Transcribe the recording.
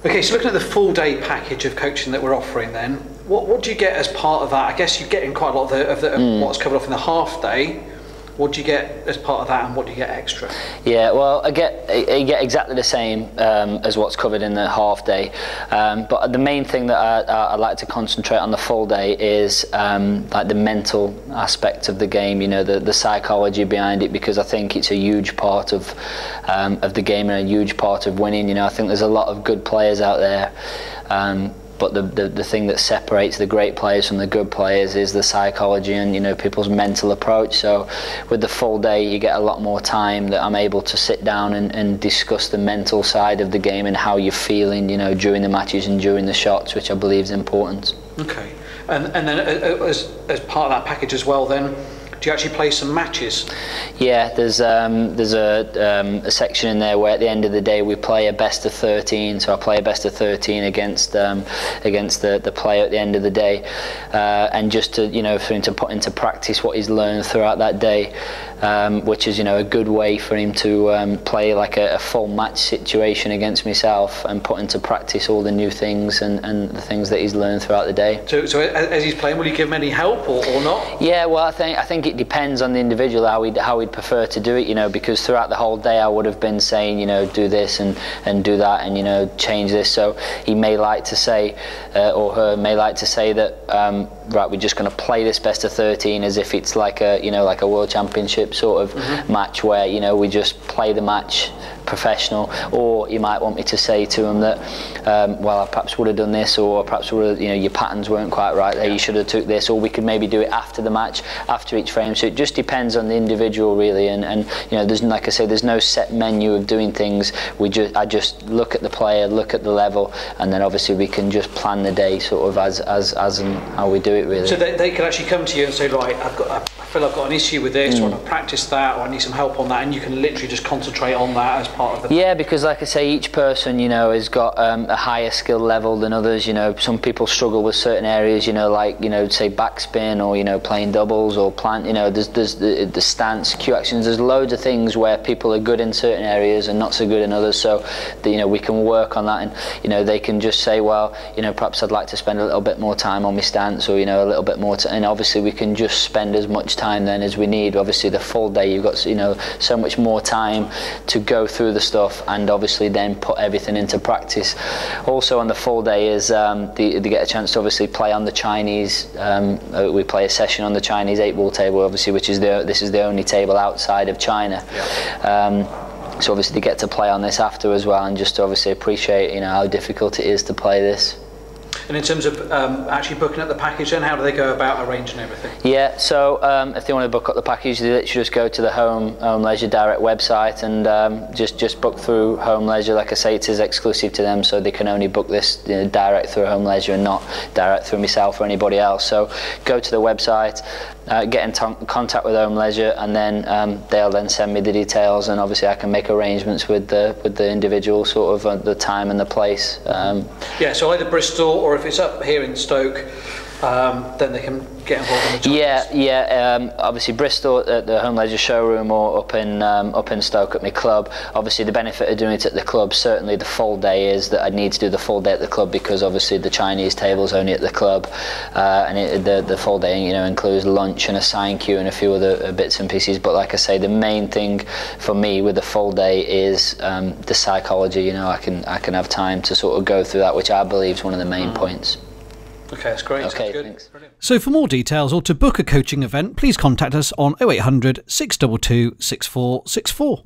Okay, so looking at the full day package of coaching that we're offering then, what do you get as part of that? I guess you're getting quite a lot of what's covered off in the half day. What do you get as part of that, and what do you get extra? Yeah, well, you get exactly the same as what's covered in the half day, but the main thing that I like to concentrate on the full day is like the mental aspect of the game. You know, the psychology behind it, because I think it's a huge part of the game and a huge part of winning. You know, I think there's a lot of good players out there. But the thing that separates the great players from the good players is the psychology and, you know, people's mental approach. So with the full day, you get a lot more time that I'm able to sit down and discuss the mental side of the game and how you're feeling, you know, during the matches and during the shots, which I believe is important. Okay, and then as part of that package as well, then, do you actually play some matches? Yeah, there's a section in there where at the end of the day we play a best of 13. So I play a best of 13 against the player at the end of the day, and just to, you know, for him to put into practice what he's learned throughout that day, which is, you know, a good way for him to play like a full match situation against myself and put into practice all the new things and the things that he's learned throughout the day. So as he's playing, will you give him any help or not? Yeah, well, I think it depends on the individual how he'd prefer to do it, you know, because throughout the whole day I would have been saying, you know, do this and do that, and, you know, change this. So he may like to say, or her may like to say that, right, we're just going to play this best of 13 as if it's like a, you know, like a world championship sort of match where, you know, we just play the match professional. Or you might want me to say to him that, well, I perhaps would have done this, or perhaps would have, you know, your patterns weren't quite right there, you should have took this, or we could maybe do it after the match, after each frame. So it just depends on the individual really, and you know, there's, like I say, there's no set menu of doing things. I just look at the player, look at the level, and then obviously we can just plan the day sort of as and how we do it really. So they could actually come to you and say, right, I feel I've got an issue with this, or I've practiced that, or I need some help on that, and you can literally just concentrate on that as part of the... Yeah, because like I say, each person, you know, has got a higher skill level than others. You know, some people struggle with certain areas, you know, like, you know, say backspin, or, you know, playing doubles or plant, you know, there's the stance, cue actions, there's loads of things where people are good in certain areas and not so good in others. So, you know, we can work on that, and, you know, they can just say, well, you know, perhaps I'd like to spend a little bit more time on my stance, or, you know, a little bit more, and obviously we can just spend as much time then as we need. Obviously the full day, you've got, you know, so much more time to go through the stuff and obviously then put everything into practice. Also on the full day is they get a chance to obviously play on the Chinese, we play a session on the Chinese 8-ball table, obviously, which is this is the only table outside of China. So obviously they get to play on this after as well, and just to obviously appreciate, you know, how difficult it is to play this. And in terms of actually booking up the package, then how do they go about arranging everything? Yeah, so if they want to book up the package, they literally just go to the Home Leisure Direct website and just book through Home Leisure. Like I say, it is exclusive to them, so they can only book this, you know, direct through Home Leisure and not direct through myself or anybody else. So go to the website, get in contact with Home Leisure, and then they'll then send me the details, and obviously I can make arrangements with the individual, sort of the time and the place. Yeah, so either Bristol, or if it's up here in Stoke, then they can get involved in the tournaments. Yeah. Obviously Bristol at the Home Leisure showroom, or up in Stoke at my club. Obviously the benefit of doing it at the club, certainly the full day, is that I need to do the full day at the club, because obviously the Chinese table's only at the club, and the full day, you know, includes lunch and a sign queue and a few other bits and pieces. But like I say, the main thing for me with the full day is the psychology. You know, I can have time to sort of go through that, which I believe is one of the main points. Okay, that's great. Okay, good. Thanks. Brilliant. So for more details or to book a coaching event, please contact us on 0800 622 6464.